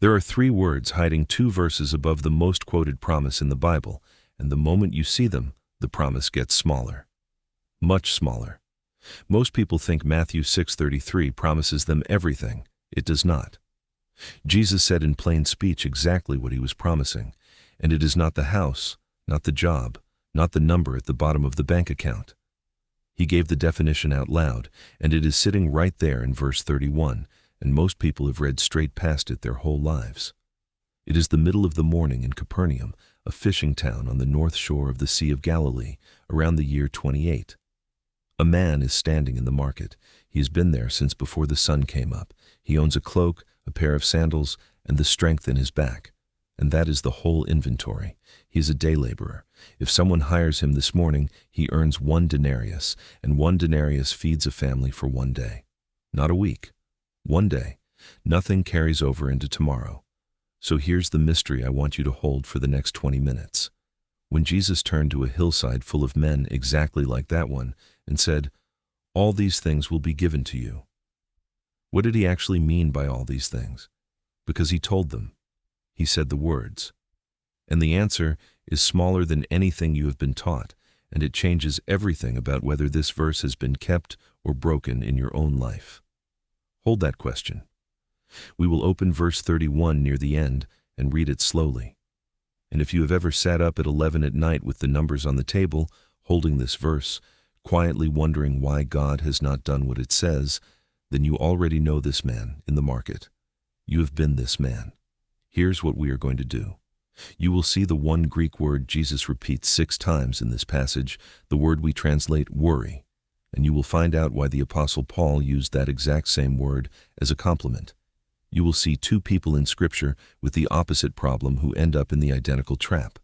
There are three words hiding two verses above the most quoted promise in the Bible, and the moment you see them, the promise gets smaller. Much smaller. Most people think Matthew 6:33 promises them everything. It does not. Jesus said in plain speech exactly what he was promising, and it is not the house, not the job, not the number at the bottom of the bank account. He gave the definition out loud, and it is sitting right there in verse 31, and most people have read straight past it their whole lives. It is the middle of the morning in Capernaum, a fishing town on the north shore of the Sea of Galilee, around the year 28. A man is standing in the market. He has been there since before the sun came up. He owns a cloak, a pair of sandals, and the strength in his back. And that is the whole inventory. He is a day laborer. If someone hires him this morning, he earns 1 denarius, and 1 denarius feeds a family for 1 day. Not a week. 1 day. Nothing carries over into tomorrow. So here's the mystery I want you to hold for the next 20 minutes. When Jesus turned to a hillside full of men exactly like that one and said, "All these things will be given to you." What did he actually mean by all these things? Because he told them. He said the words. And the answer is smaller than anything you have been taught, and it changes everything about whether this verse has been kept or broken in your own life. Hold that question. We will open verse 31 near the end and read it slowly. And if you have ever sat up at 11 at night with the numbers on the table, holding this verse, quietly wondering why God has not done what it says, then you already know this man in the market. You have been this man. Here's what we are going to do. You will see the one Greek word Jesus repeats 6 times in this passage, the word we translate worry, and you will find out why the Apostle Paul used that exact same word as a compliment. You will see 2 people in Scripture with the opposite problem who end up in the identical trap.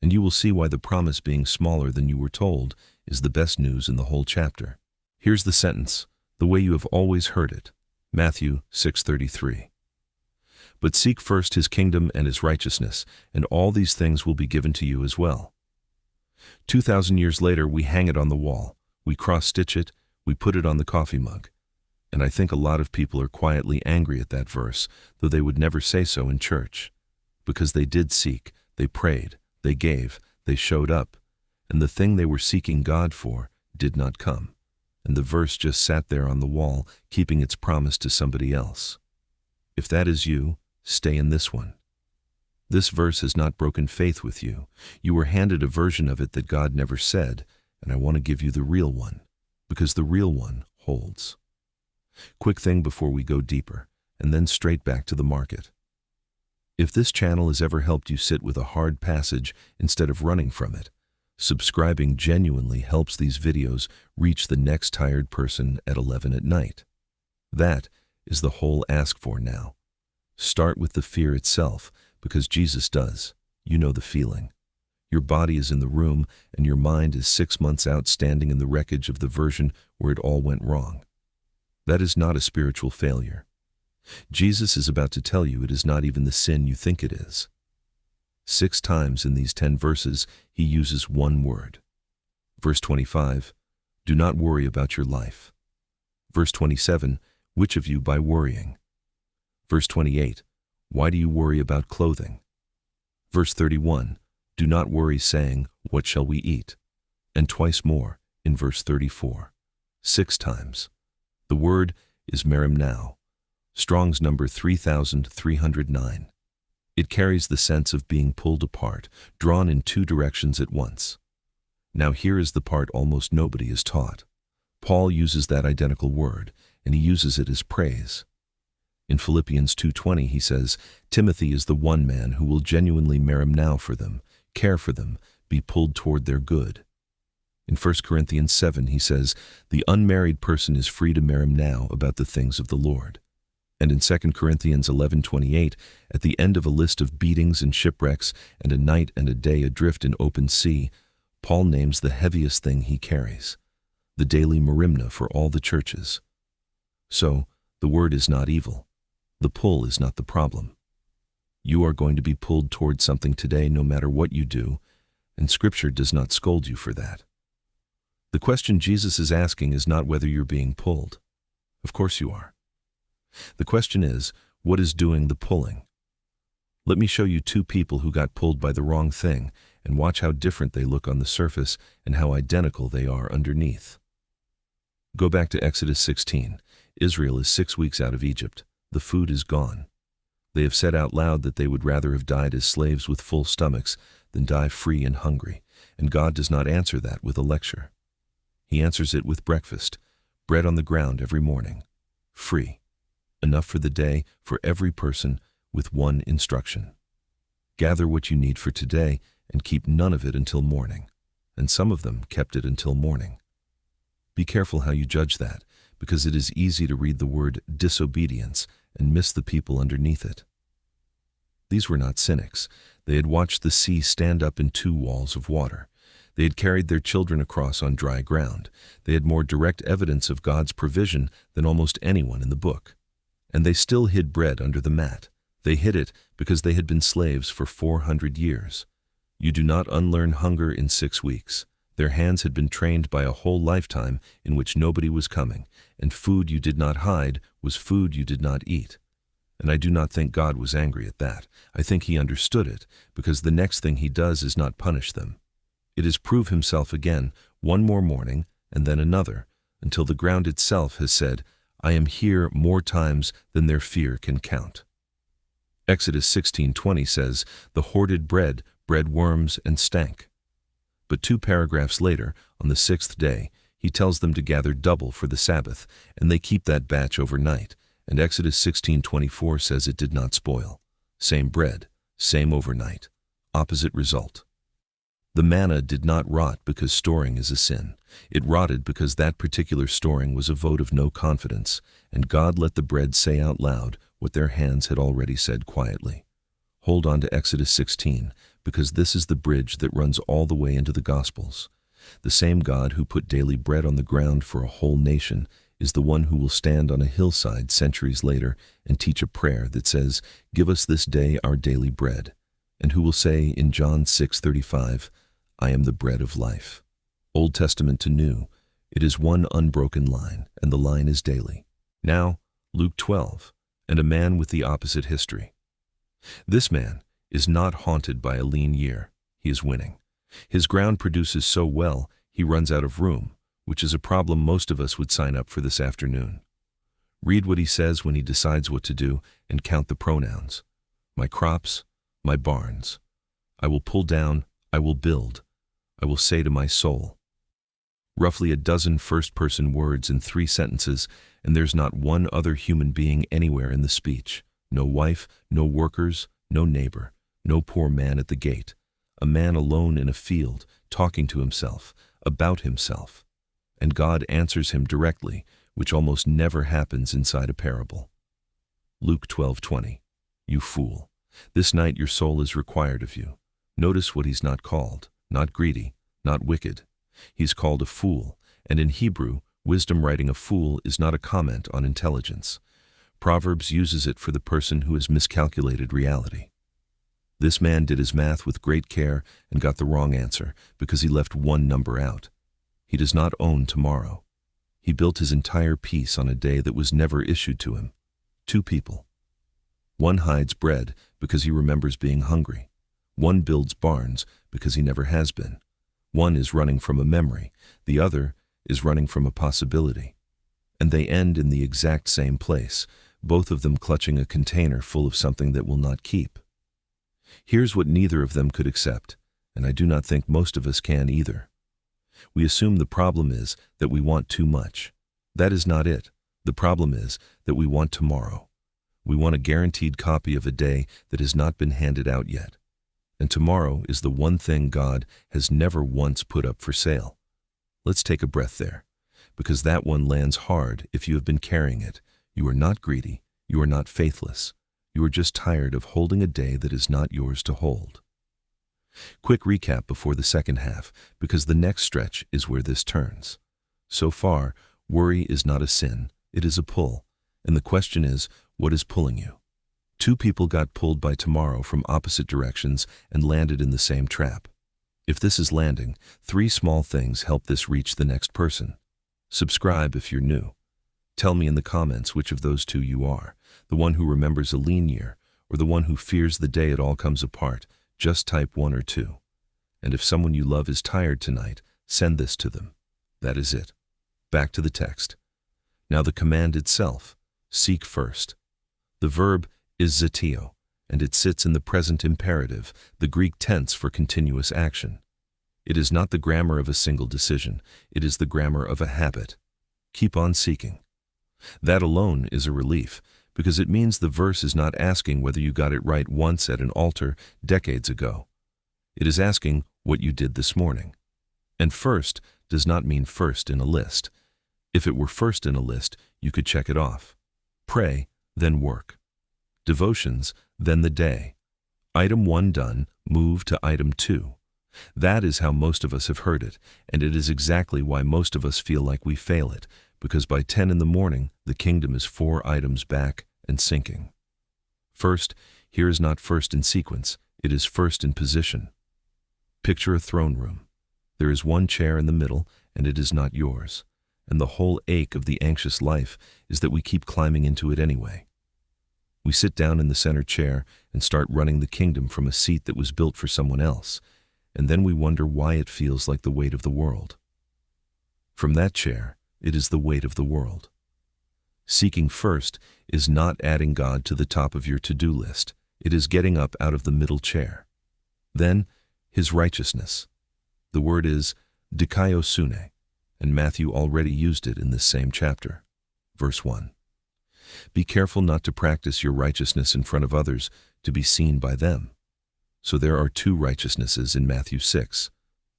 And you will see why the promise being smaller than you were told is the best news in the whole chapter. Here's the sentence, the way you have always heard it. Matthew 6:33. But seek first his kingdom and his righteousness, and all these things will be given to you as well. 2,000 years later, we hang it on the wall. We cross-stitch it, we put it on the coffee mug. And I think a lot of people are quietly angry at that verse, though they would never say so in church. Because they did seek, they prayed, they gave, they showed up, and the thing they were seeking God for did not come. And the verse just sat there on the wall, keeping its promise to somebody else. If that is you, stay in this one. This verse has not broken faith with you. You were handed a version of it that God never said, and I want to give you the real one, because the real one holds. Quick thing before we go deeper, and then straight back to the market. If this channel has ever helped you sit with a hard passage instead of running from it, subscribing genuinely helps these videos reach the next tired person at 11 at night. That is the whole ask for now. Start with the fear itself, because Jesus does. You know the feeling. Your body is in the room, and your mind is 6 months out standing in the wreckage of the version where it all went wrong. That is not a spiritual failure. Jesus is about to tell you it is not even the sin you think it is. 6 times in these 10 verses, he uses one word. Verse 25, do not worry about your life. Verse 27, which of you by worrying? Verse 28, why do you worry about clothing? Verse 31, do not worry saying, what shall we eat? And twice more in verse 34. 6 times. The word is merimnao, Strong's number 3309. It carries the sense of being pulled apart, drawn in 2 directions at once. Now here is the part almost nobody is taught. Paul uses that identical word, and he uses it as praise. In Philippians 2:20 he says, Timothy is the one man who will genuinely merimnao for them, care for them, be pulled toward their good. In 1 Corinthians 7 he says, the unmarried person is free to merimnao about the things of the Lord. And in 2 Corinthians 11:28, at the end of a list of beatings and shipwrecks and a night and a day adrift in open sea, Paul names the heaviest thing he carries, the daily merimna for all the churches. So, the word is not evil. The pull is not the problem. You are going to be pulled toward something today no matter what you do, and Scripture does not scold you for that. The question Jesus is asking is not whether you're being pulled. Of course you are. The question is, what is doing the pulling? Let me show you two people who got pulled by the wrong thing, and watch how different they look on the surface and how identical they are underneath. Go back to Exodus 16. Israel is 6 weeks out of Egypt. The food is gone. They have said out loud that they would rather have died as slaves with full stomachs than die free and hungry, and God does not answer that with a lecture. He answers it with breakfast, bread on the ground every morning, free, enough for the day for every person, with one instruction. Gather what you need for today and keep none of it until morning. And some of them kept it until morning. Be careful how you judge that, because it is easy to read the word disobedience and miss the people underneath it. These were not cynics. They had watched the sea stand up in 2 walls of water. They had carried their children across on dry ground. They had more direct evidence of God's provision than almost anyone in the book. And they still hid bread under the mat. They hid it because they had been slaves for 400 years. You do not unlearn hunger in 6 weeks. Their hands had been trained by a whole lifetime in which nobody was coming, and food you did not hide was food you did not eat. And I do not think God was angry at that. I think he understood it, because the next thing he does is not punish them. It is prove himself again, one more morning, and then another, until the ground itself has said, I am here more times than their fear can count. Exodus 16:20 says, the hoarded bread bred worms and stank. But 2 paragraphs later, on the 6th day, he tells them to gather double for the Sabbath, and they keep that batch overnight, and Exodus 16:24 says it did not spoil. Same bread, same overnight, opposite result. The manna did not rot because storing is a sin. It rotted because that particular storing was a vote of no confidence, and God let the bread say out loud what their hands had already said quietly. Hold on to Exodus 16, because this is the bridge that runs all the way into the Gospels. The same God who put daily bread on the ground for a whole nation is the one who will stand on a hillside centuries later and teach a prayer that says, give us this day our daily bread, and who will say in John 6:35, I am the bread of life. Old Testament to New, it is one unbroken line, and the line is daily. Now, Luke 12, and a man with the opposite history. This man is not haunted by a lean year. He is winning. His ground produces so well, he runs out of room, which is a problem most of us would sign up for this afternoon. Read what he says when he decides what to do and count the pronouns. My crops, my barns. I will pull down, I will build. I will say to my soul. Roughly a dozen first-person words in 3 sentences, and there's not one other human being anywhere in the speech. No wife, no workers, no neighbor, no poor man at the gate. A man alone in a field, talking to himself, about himself. And God answers him directly, which almost never happens inside a parable. Luke 12:20. You fool. This night your soul is required of you. Notice what he's not called. Not greedy, not wicked. He's called a fool, and in Hebrew, wisdom writing a fool is not a comment on intelligence. Proverbs uses it for the person who has miscalculated reality. This man did his math with great care and got the wrong answer because he left one number out. He does not own tomorrow. He built his entire piece on a day that was never issued to him. 2 people. One hides bread because he remembers being hungry. One builds barns because he never has been. One is running from a memory. The other is running from a possibility. And they end in the exact same place, both of them clutching a container full of something that will not keep. Here's what neither of them could accept, and I do not think most of us can either. We assume the problem is that we want too much. That is not it. The problem is that we want tomorrow. We want a guaranteed copy of a day that has not been handed out yet. And tomorrow is the one thing God has never once put up for sale. Let's take a breath there, because that one lands hard if you have been carrying it. You are not greedy. You are not faithless. You are just tired of holding a day that is not yours to hold. Quick recap before the second half, because the next stretch is where this turns. So far, worry is not a sin, it is a pull. And the question is, what is pulling you? 2 people got pulled by tomorrow from opposite directions and landed in the same trap. If this is landing, 3 small things help this reach the next person. Subscribe if you're new. Tell me in the comments which of those 2 you are, the one who remembers a lean year, or the one who fears the day it all comes apart, just type 1 or 2. And if someone you love is tired tonight, send this to them. That is it. Back to the text. Now the command itself, seek first. The verb is zetio, and it sits in the present imperative, the Greek tense for continuous action. It is not the grammar of a single decision, it is the grammar of a habit. Keep on seeking. That alone is a relief, because it means the verse is not asking whether you got it right once at an altar decades ago. It is asking what you did this morning. And first does not mean first in a list. If it were first in a list, you could check it off. Pray, then work. Devotions, then the day. Item 1 done, move to item 2. That is how most of us have heard it, and it is exactly why most of us feel like we fail it, because by 10 in the morning, the kingdom is 4 items back and sinking. First, here is not first in sequence, it is first in position. Picture a throne room. There is one chair in the middle, and it is not yours. And the whole ache of the anxious life is that we keep climbing into it anyway. We sit down in the center chair and start running the kingdom from a seat that was built for someone else, and then we wonder why it feels like the weight of the world. From that chair, it is the weight of the world. Seeking first is not adding God to the top of your to-do list. It is getting up out of the middle chair. Then, His righteousness. The word is dikaiosune, and Matthew already used it in this same chapter. Verse 1. Be careful not to practice your righteousness in front of others to be seen by them. So there are 2 righteousnesses in Matthew 6.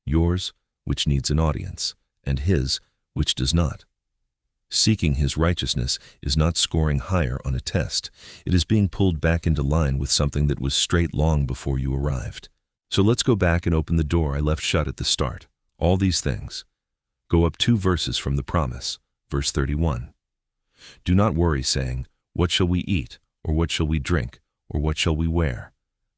Yours, which needs an audience, and His, which does not. Seeking His righteousness is not scoring higher on a test. It is being pulled back into line with something that was straight long before you arrived. So let's go back and open the door I left shut at the start. All these things. Go up 2 verses from the promise. Verse 31. Do not worry, saying, what shall we eat, or what shall we drink, or what shall we wear?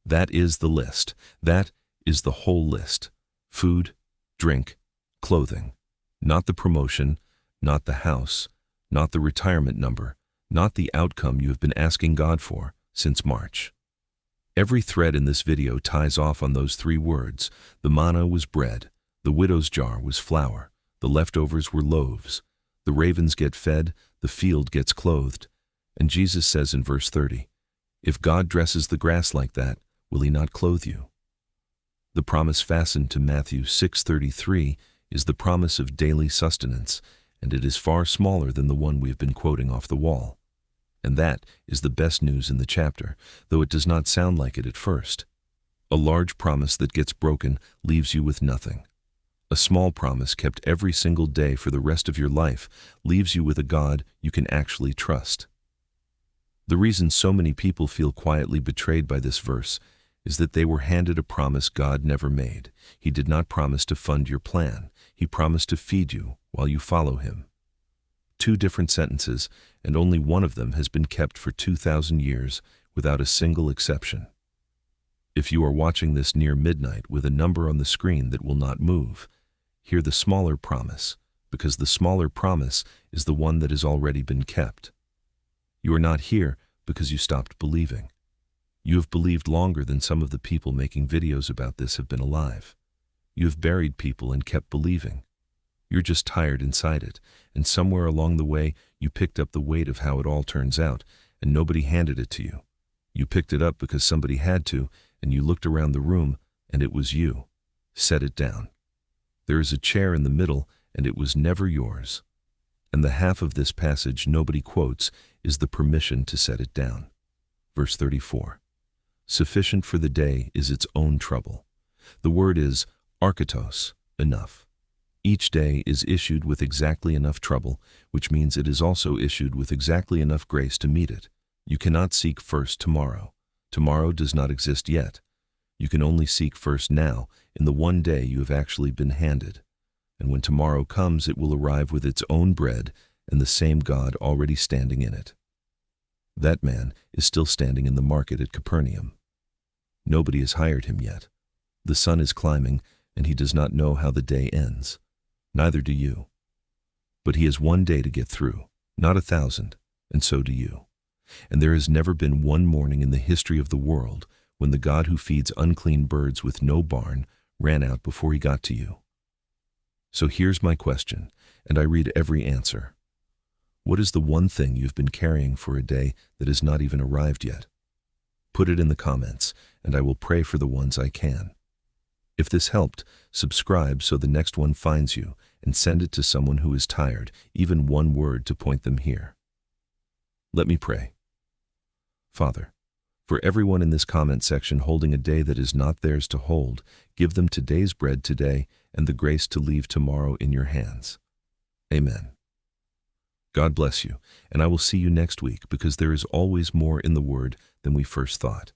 That is the list. That is the whole list. Food, drink, clothing. Not the promotion, not the house, not the retirement number, not the outcome you have been asking God for since March. Every thread in this video ties off on those 3 words. The manna was bread, the widow's jar was flour, the leftovers were loaves. The ravens get fed, the field gets clothed. And Jesus says in verse 30, if God dresses the grass like that, will He not clothe you? The promise fastened to Matthew 6:33 is the promise of daily sustenance, and it is far smaller than the one we have been quoting off the wall. And that is the best news in the chapter, though it does not sound like it at first. A large promise that gets broken leaves you with nothing. A small promise kept every single day for the rest of your life leaves you with a God you can actually trust. The reason so many people feel quietly betrayed by this verse is that they were handed a promise God never made. He did not promise to fund your plan. He promised to feed you while you follow Him. 2 different sentences, and only one of them has been kept for 2,000 years without a single exception. If you are watching this near midnight with a number on the screen that will not move, hear the smaller promise, because the smaller promise is the one that has already been kept. You are not here because you stopped believing. You have believed longer than some of the people making videos about this have been alive. You have buried people and kept believing. You're just tired inside it, and somewhere along the way you picked up the weight of how it all turns out, and nobody handed it to you. You picked it up because somebody had to, and you looked around the room, and it was you. Set it down. There is a chair in the middle, and it was never yours. And the half of this passage nobody quotes is the permission to set it down. Verse 34. Sufficient for the day is its own trouble. The word is archetos, enough. Each day is issued with exactly enough trouble, which means it is also issued with exactly enough grace to meet it. You cannot seek first tomorrow. Tomorrow does not exist yet. You can only seek first now, in the one day you have actually been handed. And when tomorrow comes, it will arrive with its own bread and the same God already standing in it. That man is still standing in the market at Capernaum. Nobody has hired him yet. The sun is climbing, and he does not know how the day ends. Neither do you. But he has one day to get through, not 1,000, and so do you. And there has never been one morning in the history of the world when the God who feeds unclean birds with no barn ran out before he got to you. So here's my question, and I read every answer. What is the one thing you've been carrying for a day that has not even arrived yet? Put it in the comments, and I will pray for the ones I can. If this helped, subscribe so the next one finds you, and send it to someone who is tired, even one word to point them here. Let me pray. Father, for everyone in this comment section holding a day that is not theirs to hold, give them today's bread today and the grace to leave tomorrow in your hands. Amen. God bless you, and I will see you next week because there is always more in the Word than we first thought.